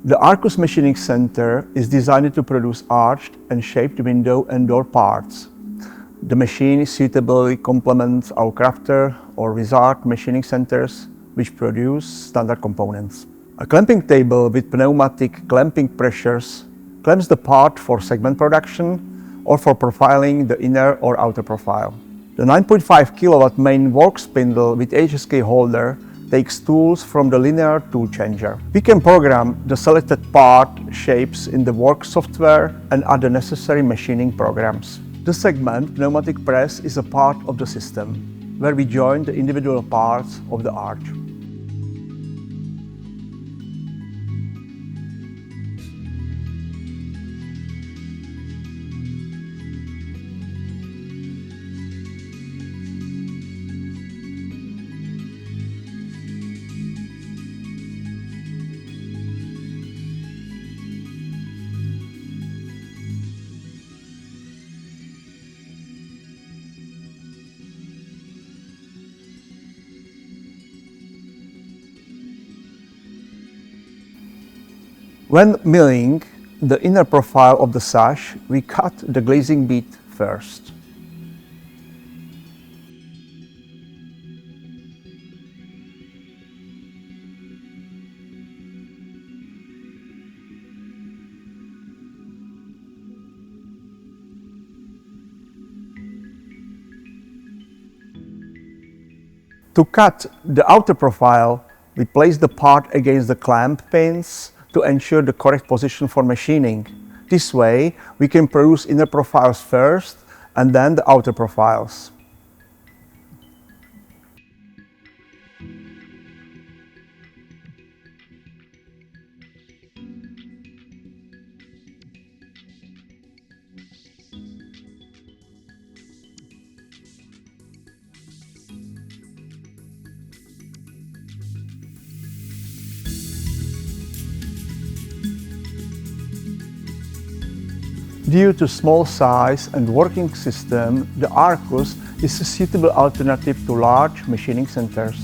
The ARCUS Machining Center is designed to produce arched and shaped window and door parts. The machine suitably complements our crafter or wizard machining centers, which produce standard components. A clamping table with pneumatic clamping pressures clamps the part for segment production or for profiling the inner or outer profile. The 9.5 kW main work spindle with HSK holder takes tools from the linear tool changer. We can program the selected part shapes in the work software and other necessary machining programs. The segment pneumatic press is a part of the system, where we join the individual parts of the arch. When milling the inner profile of the sash, we cut the glazing bead first. To cut the outer profile, we place the part against the clamp pins to ensure the correct position for machining. This way, we can produce inner profiles first and then the outer profiles. Due to small size and working system, the ARCUS is a suitable alternative to large machining centers.